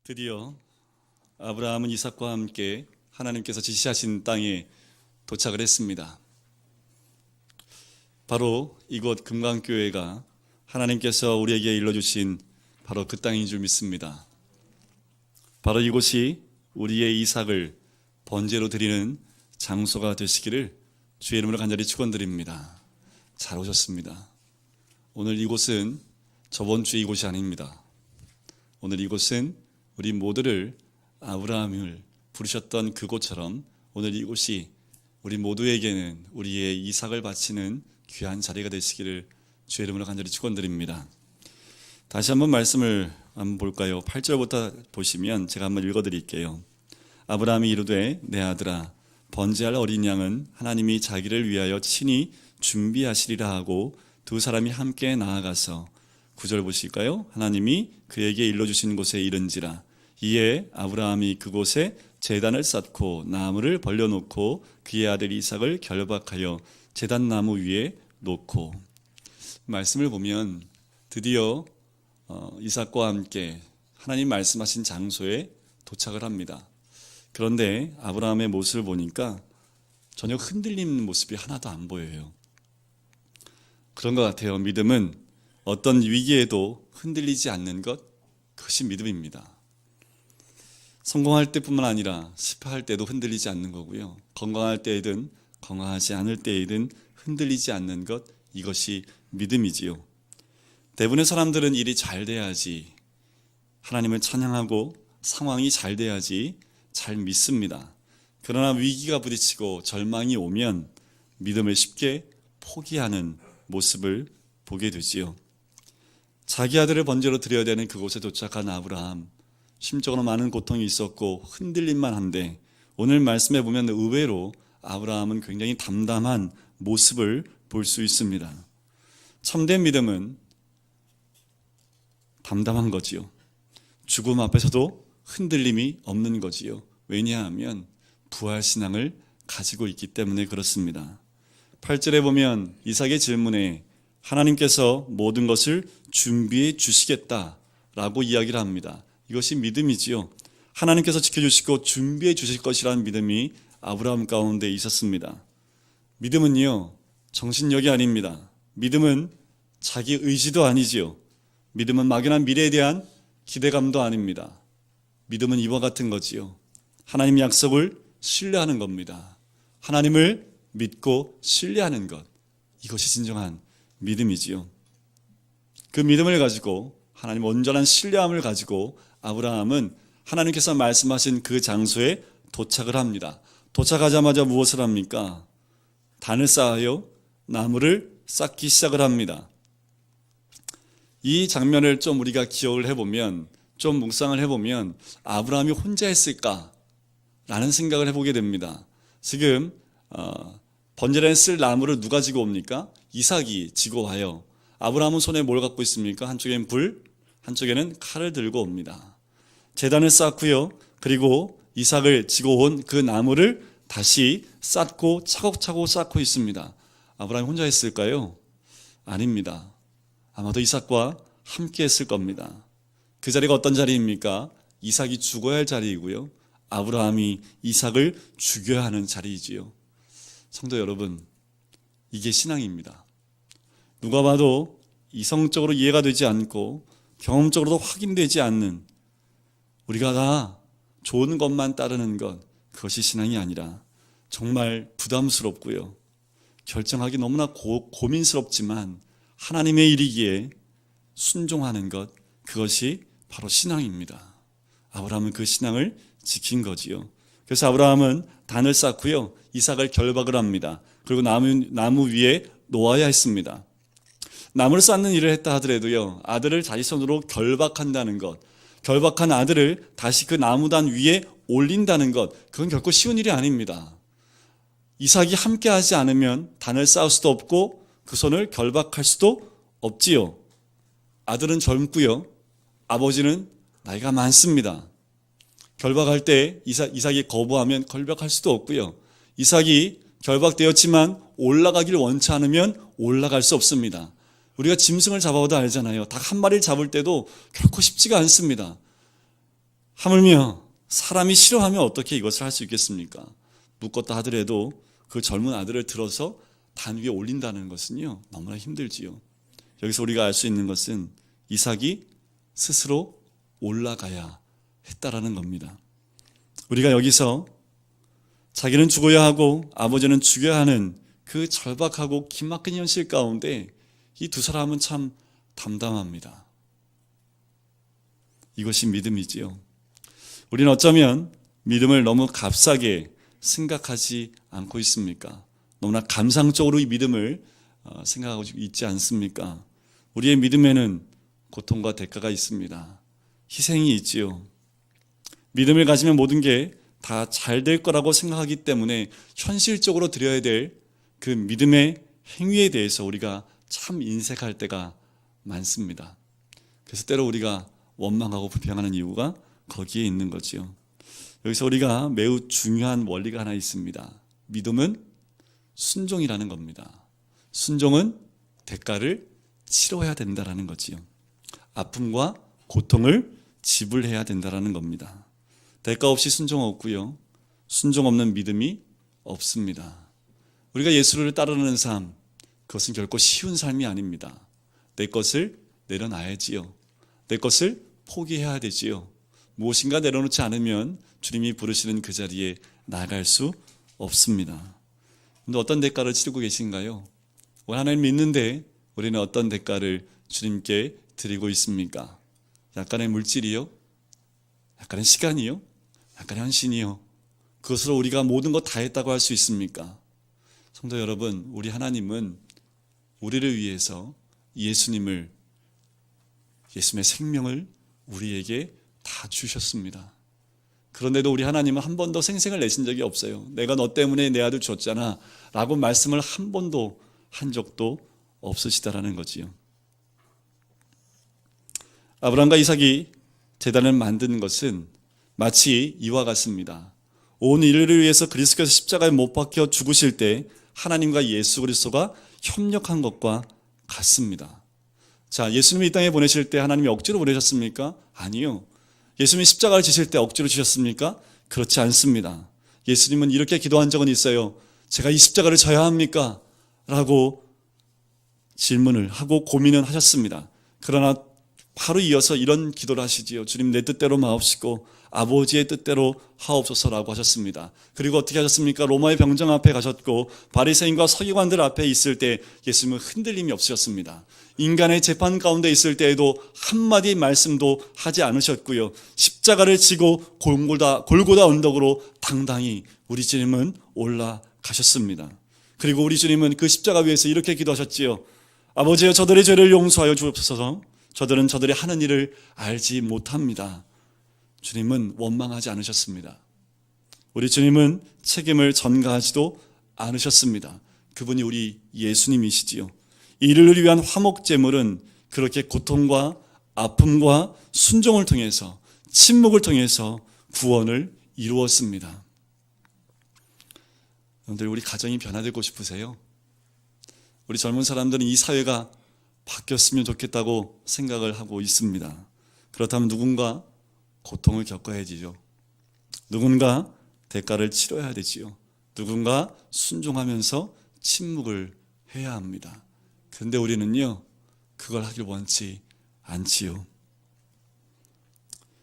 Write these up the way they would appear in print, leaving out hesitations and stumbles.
드디어 아브라함은 이삭과 함께 하나님께서 지시하신 땅에 도착을 했습니다. 바로 이곳 금강교회가 하나님께서 우리에게 일러주신 바로 그 땅인 줄 믿습니다. 바로 이곳이 우리의 이삭을 번제로 드리는 장소가 되시기를 주의 이름으로 간절히 축원드립니다. 잘 오셨습니다. 오늘 이곳은 저번 주의 이곳이 아닙니다. 오늘 이곳은 우리 모두를 아브라함을 부르셨던 그곳처럼 오늘 이곳이 우리 모두에게는 우리의 이삭을 바치는 귀한 자리가 되시기를 주의 이름으로 간절히 축원드립니다. 다시 한번 말씀을 한번 볼까요? 8절부터 보시면 제가 한번 읽어드릴게요. 아브라함이 이르되 내 아들아 번제할 어린 양은 하나님이 자기를 위하여 친히 준비하시리라 하고 두 사람이 함께 나아가서 9절 보실까요? 하나님이 그에게 일러주신 곳에 이른지라 이에 아브라함이 그곳에 제단을 쌓고 나무를 벌려놓고 그의 아들 이삭을 결박하여 제단 나무 위에 놓고. 말씀을 보면 드디어 이삭과 함께 하나님 말씀하신 장소에 도착을 합니다. 그런데 아브라함의 모습을 보니까 전혀 흔들리는 모습이 하나도 안 보여요. 그런 것 같아요. 믿음은 어떤 위기에도 흔들리지 않는 것, 그것이 믿음입니다. 성공할 때뿐만 아니라 실패할 때도 흔들리지 않는 거고요. 건강할 때이든 건강하지 않을 때이든 흔들리지 않는 것, 이것이 믿음이지요. 대부분의 사람들은 일이 잘 돼야지, 하나님을 찬양하고 상황이 잘 돼야지 잘 믿습니다. 그러나 위기가 부딪히고 절망이 오면 믿음을 쉽게 포기하는 모습을 보게 되지요. 자기 아들을 번제로 드려야 되는 그곳에 도착한 아브라함, 심적으로 많은 고통이 있었고 흔들림만 한데 오늘 말씀에 보면 의외로 아브라함은 굉장히 담담한 모습을 볼 수 있습니다. 참된 믿음은 담담한 거지요. 죽음 앞에서도 흔들림이 없는 거지요. 왜냐하면 부활신앙을 가지고 있기 때문에 그렇습니다. 8절에 보면 이삭의 질문에 하나님께서 모든 것을 준비해 주시겠다라고 이야기를 합니다. 이것이 믿음이지요. 하나님께서 지켜주시고 준비해 주실 것이라는 믿음이 아브라함 가운데 있었습니다. 믿음은요, 정신력이 아닙니다. 믿음은 자기 의지도 아니지요. 믿음은 막연한 미래에 대한 기대감도 아닙니다. 믿음은 이와 같은 거지요. 하나님의 약속을 신뢰하는 겁니다. 하나님을 믿고 신뢰하는 것, 이것이 진정한 믿음이지요. 그 믿음을 가지고 하나님 온전한 신뢰함을 가지고 아브라함은 하나님께서 말씀하신 그 장소에 도착을 합니다. 도착하자마자 무엇을 합니까? 단을 쌓아요. 나무를 쌓기 시작을 합니다. 이 장면을 좀 우리가 기억을 해보면, 좀 묵상을 해보면 아브라함이 혼자 했을까라는 생각을 해보게 됩니다. 지금 번제단에 쓸 나무를 누가 지고 옵니까? 이삭이 지고 와요. 아브라함은 손에 뭘 갖고 있습니까? 한쪽엔 불, 한쪽에는 칼을 들고 옵니다. 제단을 쌓고요. 그리고 이삭을 지고 온 그 나무를 다시 쌓고 차곡차곡 쌓고 있습니다. 아브라함이 혼자 했을까요? 아닙니다. 아마도 이삭과 함께 했을 겁니다. 그 자리가 어떤 자리입니까? 이삭이 죽어야 할 자리이고요. 아브라함이 이삭을 죽여야 하는 자리이지요. 성도 여러분, 이게 신앙입니다. 누가 봐도 이성적으로 이해가 되지 않고 경험적으로도 확인되지 않는, 우리가 다 좋은 것만 따르는 것, 그것이 신앙이 아니라 정말 부담스럽고요. 결정하기 너무나 고민스럽지만 하나님의 일이기에 순종하는 것, 그것이 바로 신앙입니다. 아브라함은 그 신앙을 지킨 거지요. 그래서 아브라함은 단을 쌓고요. 이삭을 결박을 합니다. 그리고 나무 위에 놓아야 했습니다. 나무를 쌓는 일을 했다 하더라도요, 아들을 자기 손으로 결박한다는 것, 결박한 아들을 다시 그 나무단 위에 올린다는 것, 그건 결코 쉬운 일이 아닙니다. 이삭이 함께 하지 않으면 단을 쌓을 수도 없고 그 손을 결박할 수도 없지요. 아들은 젊고요, 아버지는 나이가 많습니다. 결박할 때 이삭이 거부하면 결박할 수도 없고요. 이삭이 결박되었지만 올라가기를 원치 않으면 올라갈 수 없습니다. 우리가 짐승을 잡아도 알잖아요. 닭 한 마리를 잡을 때도 결코 쉽지가 않습니다. 하물며 사람이 싫어하면 어떻게 이것을 할 수 있겠습니까? 묻었다 하더라도 그 젊은 아들을 들어서 단 위에 올린다는 것은요, 너무나 힘들지요. 여기서 우리가 알 수 있는 것은 이삭이 스스로 올라가야 했다라는 겁니다. 우리가 여기서 자기는 죽어야 하고 아버지는 죽여야 하는 그 절박하고 기막힌 현실 가운데 이 두 사람은 참 담담합니다. 이것이 믿음이지요. 우리는 어쩌면 믿음을 너무 값싸게 생각하지 않고 있습니까? 너무나 감상적으로 이 믿음을 생각하고 있지 않습니까? 우리의 믿음에는 고통과 대가가 있습니다. 희생이 있지요. 믿음을 가지면 모든 게 다 잘 될 거라고 생각하기 때문에 현실적으로 드려야 될 그 믿음의 행위에 대해서 우리가 참 인색할 때가 많습니다. 그래서 때로 우리가 원망하고 불평하는 이유가 거기에 있는 거지요. 여기서 우리가 매우 중요한 원리가 하나 있습니다. 믿음은 순종이라는 겁니다. 순종은 대가를 치러야 된다라는 거지요. 아픔과 고통을 지불해야 된다라는 겁니다. 대가 없이 순종 없고요. 순종 없는 믿음이 없습니다. 우리가 예수를 따르는 삶, 그것은 결코 쉬운 삶이 아닙니다. 내 것을 내려놔야지요. 내 것을 포기해야 되지요. 무엇인가 내려놓지 않으면 주님이 부르시는 그 자리에 나아갈 수 없습니다. 그런데 어떤 대가를 치르고 계신가요? 하나님 믿는데 우리는 어떤 대가를 주님께 드리고 있습니까? 약간의 물질이요? 약간의 시간이요? 약간의 헌신이요? 그것으로 우리가 모든 것 다 했다고 할 수 있습니까? 성도 여러분, 우리 하나님은 우리를 위해서 예수님의 생명을 우리에게 다 주셨습니다. 그런데도 우리 하나님은 한 번도 생색을 내신 적이 없어요. 내가 너 때문에 내 아들 줬잖아 라고 말씀을 한 번도 한 적도 없으시다라는 거지요. 아브라함과 이삭이 제단을 만든 것은 마치 이와 같습니다. 온 인류를 위해서 그리스도께서 십자가에 못 박혀 죽으실 때 하나님과 예수 그리스도가 협력한 것과 같습니다. 자, 예수님이 이 땅에 보내실 때 하나님이 억지로 보내셨습니까? 아니요. 예수님이 십자가를 지실 때 억지로 지셨습니까? 그렇지 않습니다. 예수님은 이렇게 기도한 적은 있어요. 제가 이 십자가를 져야 합니까? 라고 질문을 하고 고민은 하셨습니다. 그러나 바로 이어서 이런 기도를 하시지요. 주님, 내 뜻대로 마옵시고 아버지의 뜻대로 하옵소서라고 하셨습니다. 그리고 어떻게 하셨습니까? 로마의 병정 앞에 가셨고 바리새인과 서기관들 앞에 있을 때 예수님은 흔들림이 없으셨습니다. 인간의 재판 가운데 있을 때에도 한마디 말씀도 하지 않으셨고요. 십자가를 지고 골고다 언덕으로 당당히 우리 주님은 올라가셨습니다. 그리고 우리 주님은 그 십자가 위에서 이렇게 기도하셨지요. 아버지여, 저들의 죄를 용서하여 주옵소서. 저들은 저들이 하는 일을 알지 못합니다. 주님은 원망하지 않으셨습니다. 우리 주님은 책임을 전가하지도 않으셨습니다. 그분이 우리 예수님이시지요. 이를 위한 화목제물은 그렇게 고통과 아픔과 순종을 통해서, 침묵을 통해서 구원을 이루었습니다. 여러분들, 우리 가정이 변화되고 싶으세요? 우리 젊은 사람들은 이 사회가 바뀌었으면 좋겠다고 생각을 하고 있습니다. 그렇다면 누군가 고통을 겪어야지요. 누군가 대가를 치러야 되지요. 누군가 순종하면서 침묵을 해야 합니다. 그런데 우리는요, 그걸 하길 원치 않지요.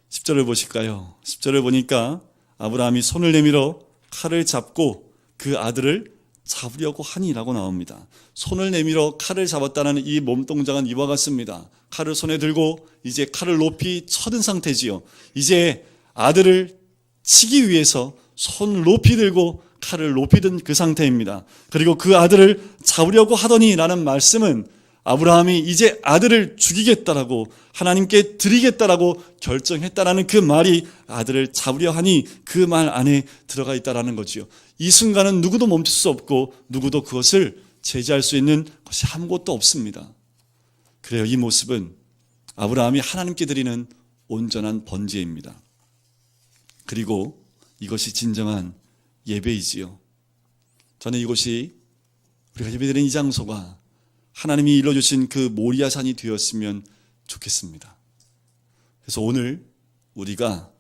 10절을 보실까요? 10절을 보니까 아브라함이 손을 내밀어 칼을 잡고 그 아들을 잡으려고 하니라고 나옵니다. 손을 내밀어 칼을 잡았다는 이 몸동작은 이와 같습니다. 칼을 손에 들고 이제 칼을 높이 쳐든 상태지요. 이제 아들을 치기 위해서 손을 높이 들고 칼을 높이 든 그 상태입니다. 그리고 그 아들을 잡으려고 하더니 라는 말씀은 아브라함이 이제 아들을 죽이겠다라고 하나님께 드리겠다라고 결정했다라는 그 말이 아들을 잡으려 하니 그 말 안에 들어가 있다라는 거지요. 이 순간은 누구도 멈출 수 없고 누구도 그것을 제지할 수 있는 것이 아무것도 없습니다. 그래요, 이 모습은 아브라함이 하나님께 드리는 온전한 번제입니다. 그리고 이것이 진정한 예배이지요. 저는 이곳이 우리가 예배드리는 이 장소가 하나님이 일러주신 그 모리아산이 되었으면 좋겠습니다. 그래서 오늘 우리가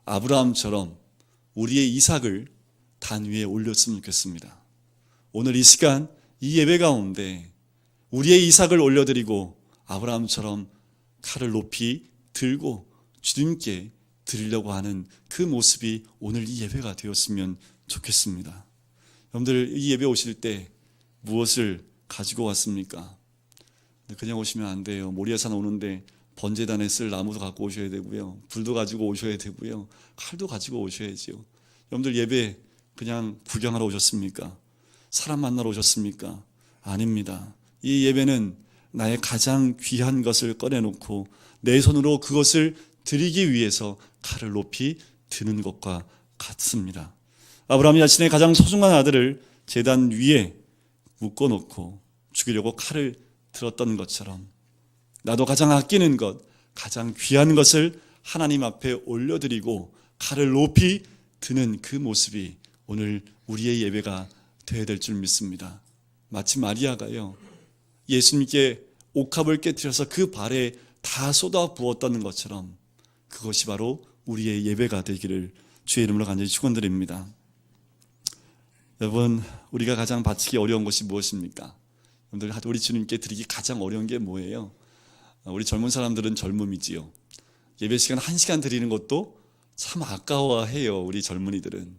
아브라함처럼 우리의 이삭을 단 위에 올렸으면 좋겠습니다. 오늘 이 시간 이 예배 가운데 우리의 이삭을 올려드리고 아브라함처럼 칼을 높이 들고 주님께 드리려고 하는 그 모습이 오늘 이 예배가 되었으면 좋겠습니다. 여러분들 이 예배 오실 때 무엇을 가지고 왔습니까? 그냥 오시면 안 돼요. 모리아산 오는데 번제단에 쓸 나무도 갖고 오셔야 되고요. 불도 가지고 오셔야 되고요. 칼도 가지고 오셔야지요. 여러분들 예배 그냥 구경하러 오셨습니까? 사람 만나러 오셨습니까? 아닙니다. 이 예배는 나의 가장 귀한 것을 꺼내놓고 내 손으로 그것을 드리기 위해서 칼을 높이 드는 것과 같습니다. 아브라함이 자신의 가장 소중한 아들을 제단 위에 묶어놓고 죽이려고 칼을 들었던 것처럼 나도 가장 아끼는 것, 가장 귀한 것을 하나님 앞에 올려드리고 칼을 높이 드는 그 모습이 오늘 우리의 예배가 되어야 될 줄 믿습니다. 마치 마리아가요, 예수님께 옥합을 깨뜨려서 그 발에 다 쏟아 부었다는 것처럼 그것이 바로 우리의 예배가 되기를 주의 이름으로 간절히 축원드립니다. 여러분, 우리가 가장 바치기 어려운 것이 무엇입니까? 여러분들, 우리 주님께 드리기 가장 어려운 게 뭐예요? 우리 젊은 사람들은 젊음이지요. 예배 시간 1시간 드리는 것도 참 아까워해요. 우리 젊은이들은.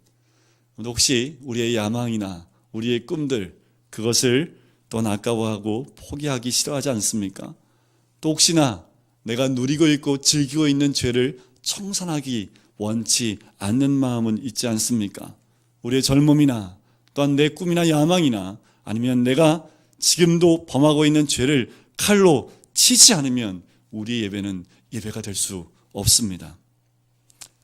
혹시 우리의 야망이나 우리의 꿈들, 그것을 또한 아까워하고 포기하기 싫어하지 않습니까? 또 혹시나 내가 누리고 있고 즐기고 있는 죄를 청산하기 원치 않는 마음은 있지 않습니까? 우리의 젊음이나 또한 내 꿈이나 야망이나 아니면 내가 지금도 범하고 있는 죄를 칼로 치지 않으면 우리 예배는 예배가 될 수 없습니다.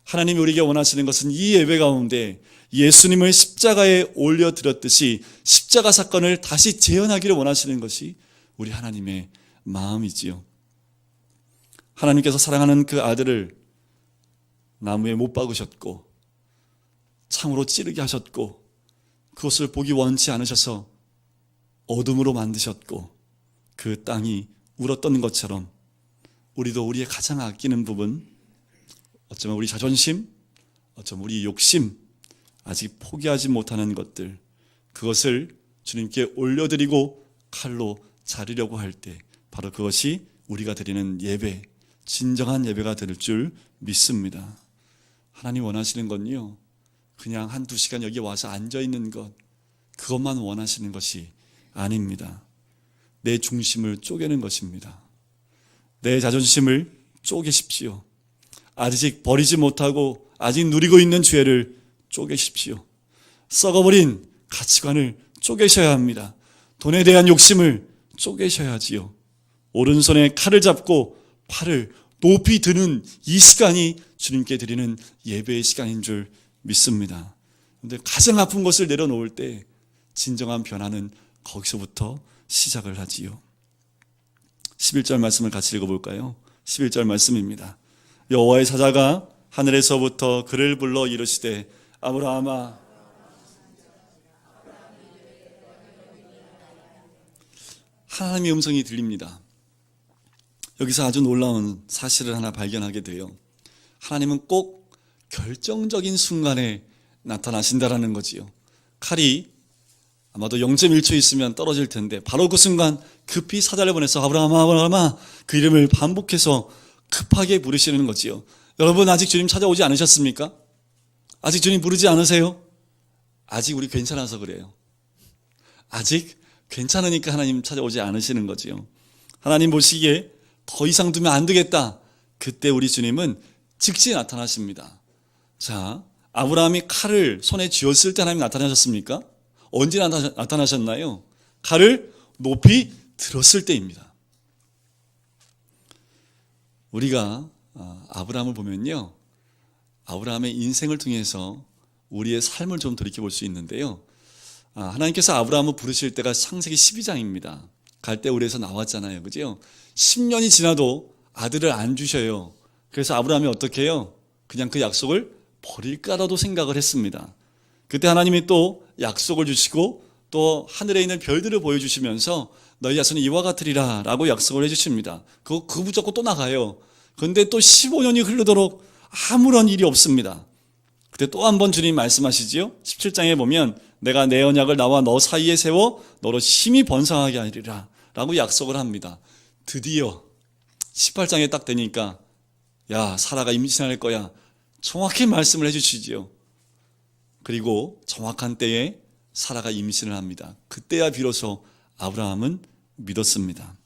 하나님이 우리에게 원하시는 것은 이 예배 가운데 예수님을 십자가에 올려드렸듯이 십자가 사건을 다시 재현하기를 원하시는 것이 우리 하나님의 마음이지요. 하나님께서 사랑하는 그 아들을 나무에 못 박으셨고 창으로 찌르게 하셨고 그것을 보기 원치 않으셔서 어둠으로 만드셨고 그 땅이 울었던 것처럼 우리도 우리의 가장 아끼는 부분, 어쩌면 우리 자존심, 어쩌면 우리 욕심, 아직 포기하지 못하는 것들, 그것을 주님께 올려드리고 칼로 자르려고 할 때 바로 그것이 우리가 드리는 예배, 진정한 예배가 될 줄 믿습니다. 하나님 원하시는 건요, 그냥 1-2시간 여기 와서 앉아있는 것, 그것만 원하시는 것이 아닙니다. 내 중심을 쪼개는 것입니다. 내 자존심을 쪼개십시오. 아직 버리지 못하고 아직 누리고 있는 죄를 쪼개십시오. 썩어버린 가치관을 쪼개셔야 합니다. 돈에 대한 욕심을 쪼개셔야지요. 오른손에 칼을 잡고 팔을 높이 드는 이 시간이 주님께 드리는 예배의 시간인 줄 믿습니다. 그런데 가장 아픈 것을 내려놓을 때 진정한 변화는 거기서부터 시작을 하지요. 11절 말씀을 같이 읽어볼까요? 11절 말씀입니다. 여호와의 사자가 하늘에서부터 그를 불러 이르시되 아브라함아, 하나님의 음성이 들립니다. 여기서 아주 놀라운 사실을 하나 발견하게 돼요. 하나님은 꼭 결정적인 순간에 나타나신다라는 거지요. 칼이 아마도 0.1초 있으면 떨어질 텐데 바로 그 순간 급히 사자를 보내서 아브라함아, 아브라함아, 그 이름을 반복해서 급하게 부르시는 거지요. 여러분, 아직 주님 찾아오지 않으셨습니까? 아직 주님 부르지 않으세요? 아직 우리 괜찮아서 그래요. 아직 괜찮으니까 하나님 찾아오지 않으시는 거지요. 하나님 보시기에 더 이상 두면 안 되겠다. 그때 우리 주님은 즉시 나타나십니다. 자, 아브라함이 칼을 손에 쥐었을 때 하나님 나타나셨습니까? 언제 나타나셨나요? 칼을 높이 들었을 때입니다. 우리가 아브라함을 보면요, 아브라함의 인생을 통해서 우리의 삶을 좀 돌이켜볼 수 있는데요, 하나님께서 아브라함을 부르실 때가 창세기 12장입니다. 갈대우르에서 나왔잖아요, 그죠? 10년이 지나도 아들을 안 주셔요. 그래서 아브라함이 어떻게 해요? 그냥 그 약속을 버릴까라도 생각을 했습니다. 그때 하나님이 또 약속을 주시고 또 하늘에 있는 별들을 보여주시면서 너희 자손이 이와 같으리라 라고 약속을 해주십니다. 그거 붙잡고 또 나가요. 그런데 또 15년이 흐르도록 아무런 일이 없습니다. 그때 또 한 번 주님 말씀하시지요. 17장에 보면 내가 내 언약을 나와 너 사이에 세워 너로 심히 번성하게 하리라 라고 약속을 합니다. 드디어 18장에 딱 되니까 야, 사라가 임신할 거야. 정확히 말씀을 해주시지요. 그리고 정확한 때에 사라가 임신을 합니다. 그때야 비로소 아브라함은 믿었습니다.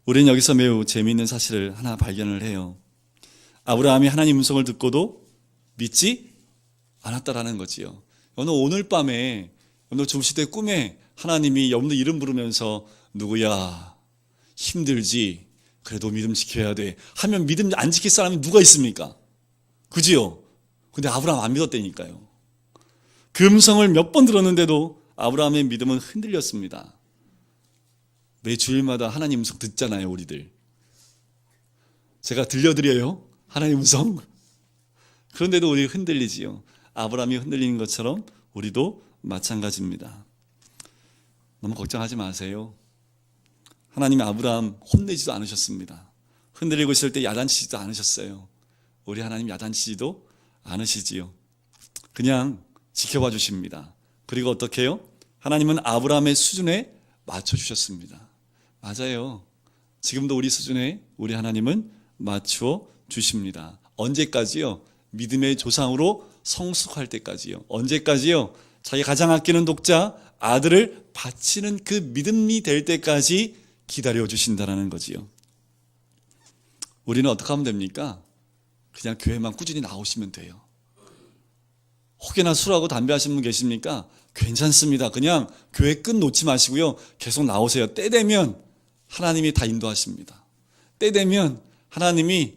우리는 여기서 매우 재미있는 사실을 하나 발견을 해요. 아브라함이 하나님 음성을 듣고도 믿지 않았다라는 거지요. 오늘 밤에 여러분들 주무실 때 꿈에 하나님이 여러분들 이름 부르면서 누구야 힘들지 그래도 믿음 지켜야 돼 하면 믿음 안 지킬 사람이 누가 있습니까? 그지요? 근데 아브라함 안 믿었다니까요. 그 음성을 몇 번 들었는데도 아브라함의 믿음은 흔들렸습니다. 매 주일마다 하나님 음성 듣잖아요, 우리들. 제가 들려드려요, 하나님 음성. 그런데도 우리 흔들리지요. 아브라함이 흔들리는 것처럼 우리도 마찬가지입니다. 너무 걱정하지 마세요. 하나님이 아브라함 혼내지도 않으셨습니다. 흔들리고 있을 때 야단치지도 않으셨어요. 우리 하나님 야단치지도 않으시지요. 그냥 지켜봐 주십니다. 그리고 어떻게 해요? 하나님은 아브라함의 수준에 맞춰주셨습니다. 맞아요. 지금도 우리 수준에 우리 하나님은 맞추어 주십니다. 언제까지요? 믿음의 조상으로 성숙할 때까지요. 언제까지요? 자기 가장 아끼는 독자 아들을 바치는 그 믿음이 될 때까지 기다려 주신다는 거지요. 우리는 어떻게 하면 됩니까? 그냥 교회만 꾸준히 나오시면 돼요. 혹여나 술하고 담배 하시는 분 계십니까? 괜찮습니다. 그냥 교회 끝 놓지 마시고요. 계속 나오세요. 때 되면 하나님이 다 인도하십니다. 때 되면 하나님이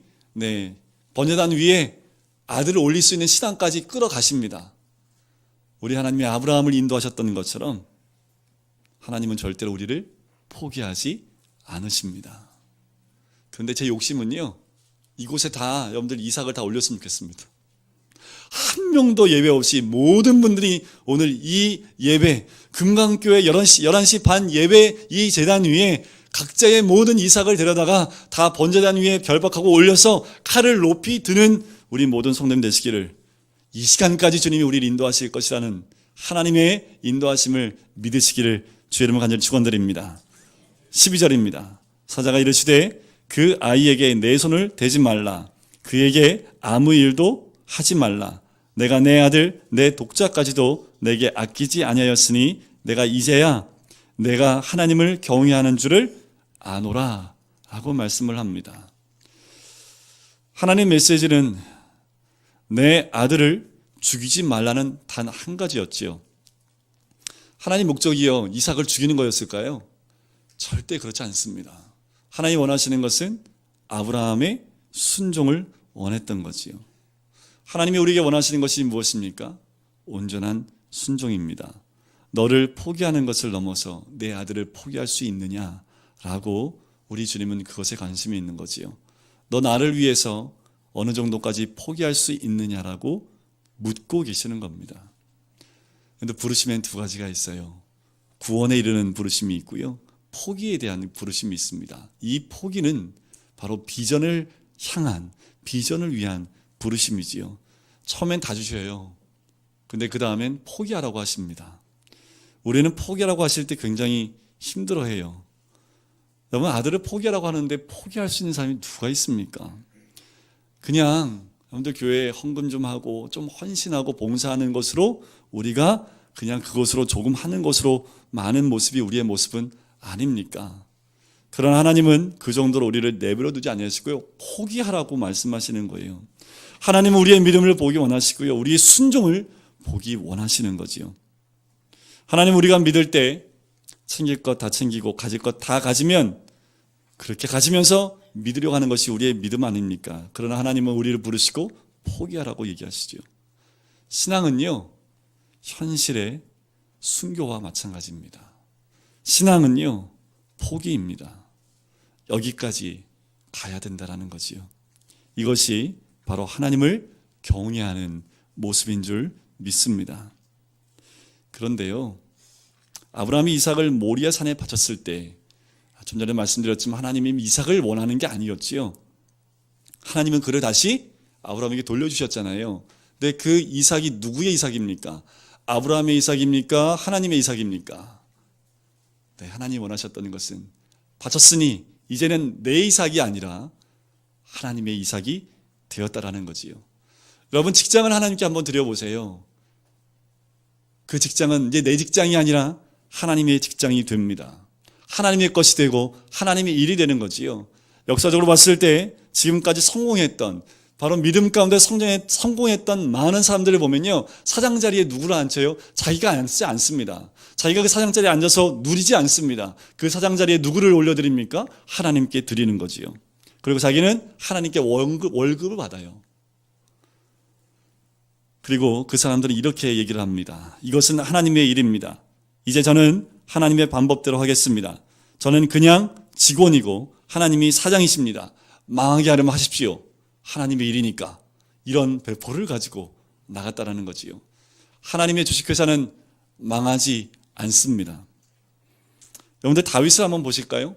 번제단 위에 아들을 올릴 수 있는 신앙까지 끌어가십니다. 우리 하나님이 아브라함을 인도하셨던 것처럼 하나님은 절대로 우리를 포기하지 않으십니다. 그런데 제 욕심은요, 이곳에 다 여러분들 이삭을 다 올렸으면 좋겠습니다. 한 명도 예외 없이 모든 분들이 오늘 이 예배, 금강교회 11시 반 예배 이 제단 위에 각자의 모든 이삭을 데려다가 다 번제단 위에 결박하고 올려서 칼을 높이 드는 우리 모든 성도님 되시기를, 이 시간까지 주님이 우리를 인도하실 것이라는 하나님의 인도하심을 믿으시기를 주의 이름으로 간절히 축원드립니다. 12절입니다. 사자가 이르시되 그 아이에게 내 손을 대지 말라. 그에게 아무 일도 하지 말라. 내가 내 아들 내 독자까지도 내게 아끼지 아니하였으니 내가 이제야 내가 하나님을 경외하는 줄을 아노라 하고 말씀을 합니다. 하나님 메시지는 내 아들을 죽이지 말라는 단 한 가지였지요. 하나님 목적이요, 이삭을 죽이는 거였을까요? 절대 그렇지 않습니다. 하나님 원하시는 것은 아브라함의 순종을 원했던 거지요. 하나님이 우리에게 원하시는 것이 무엇입니까? 온전한 순종입니다. 너를 포기하는 것을 넘어서 내 아들을 포기할 수 있느냐라고 우리 주님은 그것에 관심이 있는 거지요. 너 나를 위해서 어느 정도까지 포기할 수 있느냐라고 묻고 계시는 겁니다. 그런데 부르심엔 두 가지가 있어요. 구원에 이르는 부르심이 있고요, 포기에 대한 부르심이 있습니다. 이 포기는 바로 비전을 향한, 비전을 위한 부르심이지요. 처음엔 다 주셔요. 근데 그 다음엔 포기하라고 하십니다. 우리는 포기하라고 하실 때 굉장히 힘들어해요. 여러분, 아들을 포기하라고 하는데 포기할 수 있는 사람이 누가 있습니까? 그냥 여러분들 교회에 헌금 좀 하고 좀 헌신하고 봉사하는 것으로 우리가 그냥 그것으로 조금 하는 것으로 많은 모습이 우리의 모습은 아닙니까? 그러나 하나님은 그 정도로 우리를 내버려 두지 아니하시고요, 포기하라고 말씀하시는 거예요. 하나님은 우리의 믿음을 보기 원하시고요, 우리의 순종을 보기 원하시는 거지요. 하나님, 우리가 믿을 때 챙길 것 다 챙기고 가질 것 다 가지면 그렇게 가지면서 믿으려고 하는 것이 우리의 믿음 아닙니까? 그러나 하나님은 우리를 부르시고 포기하라고 얘기하시죠. 신앙은요, 현실의 순교와 마찬가지입니다. 신앙은요, 포기입니다. 여기까지 가야 된다는 거지요. 이것이 바로 하나님을 경외하는 모습인 줄 믿습니다. 그런데요, 아브라함이 이삭을 모리아 산에 바쳤을 때, 좀 전에 말씀드렸지만 하나님이 이삭을 원하는 게 아니었지요. 하나님은 그를 다시 아브라함에게 돌려주셨잖아요. 근데 그 이삭이 누구의 이삭입니까? 아브라함의 이삭입니까? 하나님의 이삭입니까? 네, 하나님이 원하셨던 것은 바쳤으니 이제는 내 이삭이 아니라 하나님의 이삭이 되었다라는 거지요. 여러분, 직장을 하나님께 한번 드려보세요. 그 직장은 이제 내 직장이 아니라 하나님의 직장이 됩니다. 하나님의 것이 되고 하나님의 일이 되는 거지요. 역사적으로 봤을 때 지금까지 성공했던, 바로 믿음 가운데 성공했던 많은 사람들을 보면요, 사장 자리에 누구를 앉혀요? 자기가 앉지 않습니다. 자기가 그 사장 자리에 앉아서 누리지 않습니다. 그 사장 자리에 누구를 올려드립니까? 하나님께 드리는 거지요. 그리고 자기는 하나님께 월급을 받아요. 그리고 그 사람들은 이렇게 얘기를 합니다. 이것은 하나님의 일입니다. 이제 저는 하나님의 방법대로 하겠습니다. 저는 그냥 직원이고 하나님이 사장이십니다. 망하게 하려면 하십시오. 하나님의 일이니까. 이런 배포를 가지고 나갔다라는 거지요. 하나님의 주식회사는 망하지 않습니다. 여러분들, 다윗을 한번 보실까요?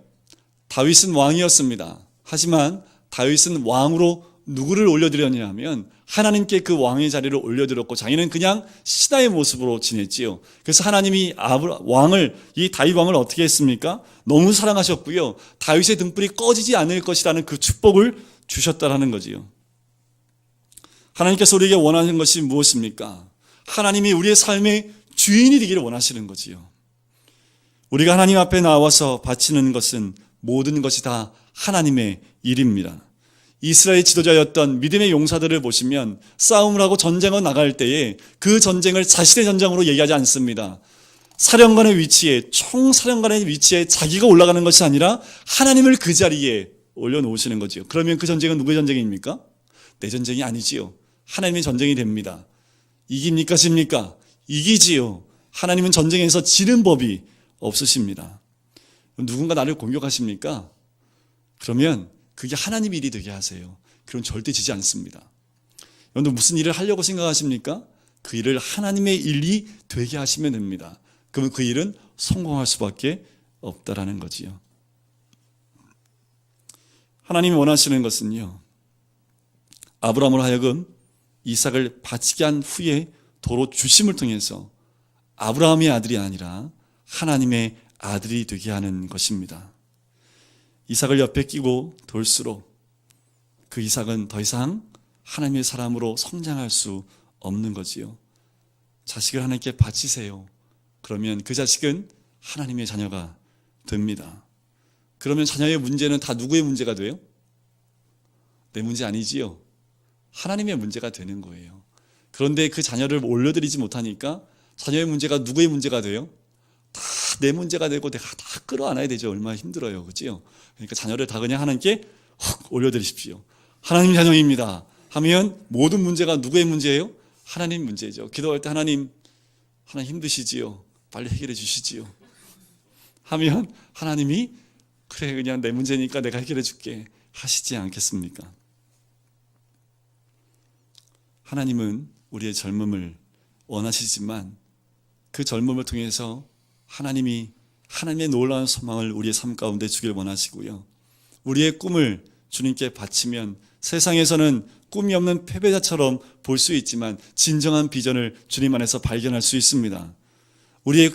다윗은 왕이었습니다. 하지만 다윗은 왕으로 누구를 올려드렸냐 하면 하나님께 그 왕의 자리를 올려드렸고, 자기는 그냥 신하의 모습으로 지냈지요. 그래서 하나님이 이 다윗 왕을 어떻게 했습니까? 너무 사랑하셨고요, 다윗의 등불이 꺼지지 않을 것이라는 그 축복을 주셨다라는 거지요. 하나님께서 우리에게 원하는 것이 무엇입니까? 하나님이 우리의 삶의 주인이 되기를 원하시는 거지요. 우리가 하나님 앞에 나와서 바치는 것은 모든 것이 다 하나님의 일입니다. 이스라엘 지도자였던 믿음의 용사들을 보시면 싸움을 하고 전쟁을 나갈 때에 그 전쟁을 자신의 전쟁으로 얘기하지 않습니다. 사령관의 위치에, 총사령관의 위치에 자기가 올라가는 것이 아니라 하나님을 그 자리에 올려놓으시는 거지요. 그러면 그 전쟁은 누구의 전쟁입니까? 내 전쟁이 아니지요. 하나님의 전쟁이 됩니다. 이깁니까, 집니까? 이기지요. 하나님은 전쟁에서 지는 법이 없으십니다. 누군가 나를 공격하십니까? 그러면 그게 하나님 일이 되게 하세요. 그럼 절대 지지 않습니다. 여러분, 무슨 일을 하려고 생각하십니까? 그 일을 하나님의 일이 되게 하시면 됩니다. 그러면 그 일은 성공할 수밖에 없다라는 거지요. 하나님이 원하시는 것은요, 아브라함으로 하여금 이삭을 바치게 한 후에 도로 주심을 통해서 아브라함의 아들이 아니라 하나님의 아들이 되게 하는 것입니다. 이삭을 옆에 끼고 돌수록 그 이삭은 더 이상 하나님의 사람으로 성장할 수 없는 거지요. 자식을 하나님께 바치세요. 그러면 그 자식은 하나님의 자녀가 됩니다. 그러면 자녀의 문제는 다 누구의 문제가 돼요? 내 문제 아니지요. 하나님의 문제가 되는 거예요. 그런데 그 자녀를 올려드리지 못하니까 자녀의 문제가 누구의 문제가 돼요? 다 내 문제가 되고 내가 다 끌어안아야 되죠. 얼마나 힘들어요. 그렇죠? 그러니까 자녀를 다 그냥 하나님께 훅 올려드리십시오. 하나님 자녀입니다 하면 모든 문제가 누구의 문제예요? 하나님 문제죠. 기도할 때 하나님 힘드시지요. 빨리 해결해 주시지요. 하면 하나님이 그래, 그냥 내 문제니까 내가 해결해 줄게 하시지 않겠습니까? 하나님은 우리의 젊음을 원하시지만 그 젊음을 통해서 하나님의 놀라운 소망을 우리의 삶 가운데 주길 원하시고요, 우리의 꿈을 주님께 바치면 세상에서는 꿈이 없는 패배자처럼 볼 수 있지만 진정한 비전을 주님 안에서 발견할 수 있습니다. 우리의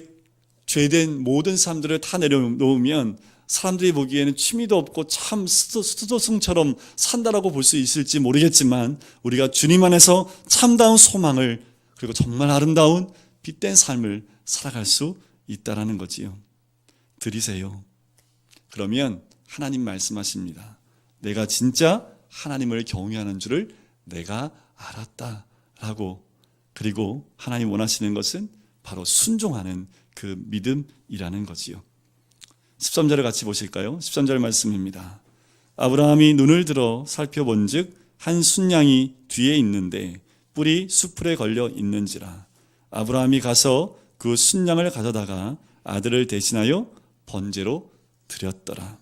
죄된 모든 삶들을 다 내려놓으면 사람들이 보기에는 취미도 없고 참 수도승처럼 산다라고 볼 수 있을지 모르겠지만 우리가 주님 안에서 참다운 소망을, 그리고 정말 아름다운 빛된 삶을 살아갈 수 있다라는 거지요. 들이세요. 그러면 하나님 말씀하십니다. 내가 진짜 하나님을 경외하는 줄을 내가 알았다라고. 그리고 하나님 원하시는 것은 바로 순종하는 그 믿음이라는 거지요. 13절을 같이 보실까요? 13절 말씀입니다. 아브라함이 눈을 들어 살펴본즉 한 순양이 뒤에 있는데 뿔이 수풀에 걸려 있는지라. 아브라함이 가서 그 순양을 가져다가 아들을 대신하여 번제로 드렸더라.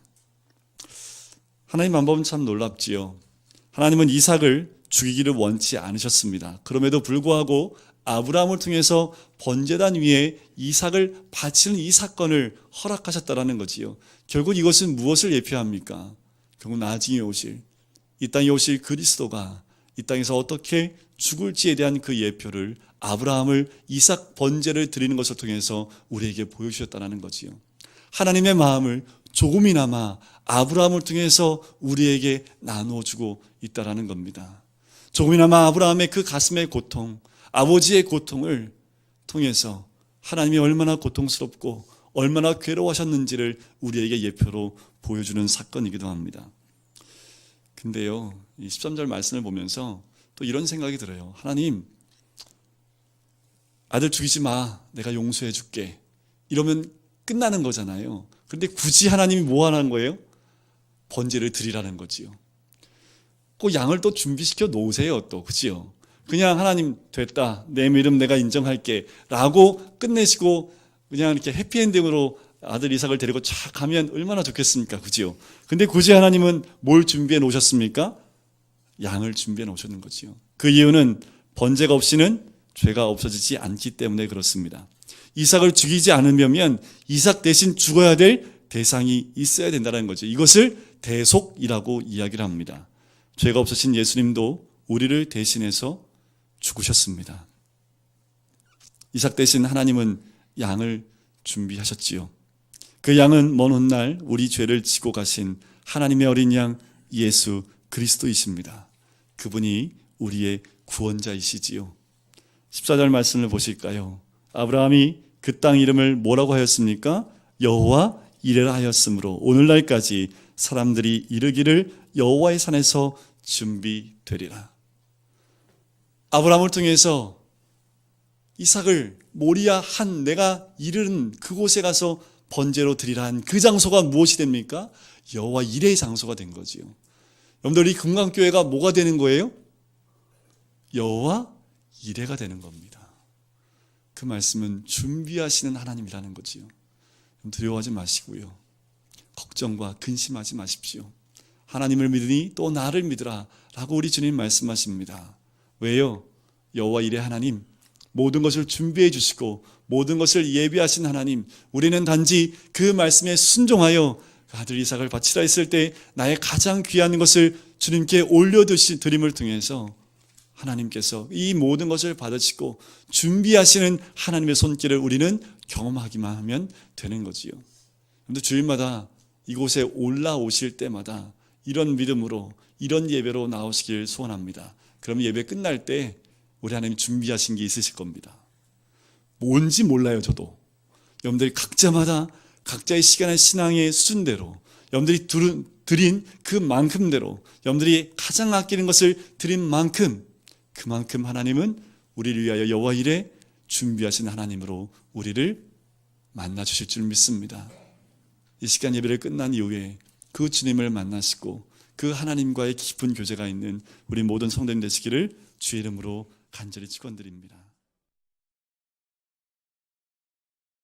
하나님 방법은 참 놀랍지요. 하나님은 이삭을 죽이기를 원치 않으셨습니다. 그럼에도 불구하고 아브라함을 통해서 번제단 위에 이삭을 바치는 이 사건을 허락하셨다라는 거지요. 결국 이것은 무엇을 예표합니까? 결국 나중에 오실 이 땅에 오실 그리스도가 이 땅에서 어떻게 죽을지에 대한 그 예표를 아브라함을 이삭 번제를 드리는 것을 통해서 우리에게 보여주셨다는 거지요. 하나님의 마음을 조금이나마 아브라함을 통해서 우리에게 나누어주고 있다는 겁니다. 조금이나마 아브라함의 그 가슴의 고통, 아버지의 고통을 통해서 하나님이 얼마나 고통스럽고 얼마나 괴로워하셨는지를 우리에게 예표로 보여주는 사건이기도 합니다. 근데요, 이 13절 말씀을 보면서 또 이런 생각이 들어요. 하나님, 아들 죽이지 마. 내가 용서해 줄게. 이러면 끝나는 거잖아요. 그런데 굳이 하나님이 뭐 하는 거예요? 번제를 드리라는 거지요. 그 양을 또 준비시켜 놓으세요, 또. 그지요? 그냥 하나님 됐다. 내 믿음 내가 인정할게. 라고 끝내시고 그냥 이렇게 해피엔딩으로 아들 이삭을 데리고 쫙 가면 얼마나 좋겠습니까? 그지요? 근데 굳이 하나님은 뭘 준비해 놓으셨습니까? 양을 준비해 놓으셨는 거지요. 그 이유는 번제가 없이는 죄가 없어지지 않기 때문에 그렇습니다. 이삭을 죽이지 않으면 이삭 대신 죽어야 될 대상이 있어야 된다는 거죠. 이것을 대속이라고 이야기를 합니다. 죄가 없으신 예수님도 우리를 대신해서 죽으셨습니다. 이삭 대신 하나님은 양을 준비하셨지요. 그 양은 먼 훗날 우리 죄를 지고 가신 하나님의 어린 양 예수 그리스도이십니다. 그분이 우리의 구원자이시지요. 14절 말씀을 보실까요? 아브라함이 그 땅 이름을 뭐라고 하였습니까? 여호와 이레라 하였으므로 오늘날까지 사람들이 이르기를 여호와의 산에서 준비되리라. 아브라함을 통해서 이삭을 모리아 한 내가 이르는 그곳에 가서 번제로 드리라 한 그 장소가 무엇이 됩니까? 여호와 이레의 장소가 된 거지요. 여러분들 이 금강교회가 뭐가 되는 거예요? 여호와 이레가 되는 겁니다. 그 말씀은 준비하시는 하나님이라는 거지요. 두려워하지 마시고요. 걱정과 근심하지 마십시오. 하나님을 믿으니 또 나를 믿으라 라고 우리 주님 말씀하십니다. 왜요? 여호와 이레 하나님, 모든 것을 준비해 주시고 모든 것을 예비하신 하나님, 우리는 단지 그 말씀에 순종하여 아들 이삭을 바치라 했을 때 나의 가장 귀한 것을 주님께 올려드림을 통해서 하나님께서 이 모든 것을 받으시고 준비하시는 하나님의 손길을 우리는 경험하기만 하면 되는 거지요. 그런데 주일마다 이곳에 올라오실 때마다 이런 믿음으로 이런 예배로 나오시길 소원합니다. 그럼 예배 끝날 때 우리 하나님 준비하신 게 있으실 겁니다. 뭔지 몰라요, 저도. 여러분들이 각자마다 각자의 시간의 신앙의 수준대로 여러분들이 드린 그만큼대로 여러분들이 가장 아끼는 것을 드린 만큼 그만큼 하나님은 우리를 위하여 여호와 이레 준비하신 하나님으로 우리를 만나 주실 줄 믿습니다. 이 시간 예배를 끝난 이후에 그 주님을 만나시고 그 하나님과의 깊은 교제가 있는 우리 모든 성도님 되시기를 주의 이름으로 간절히 축원드립니다.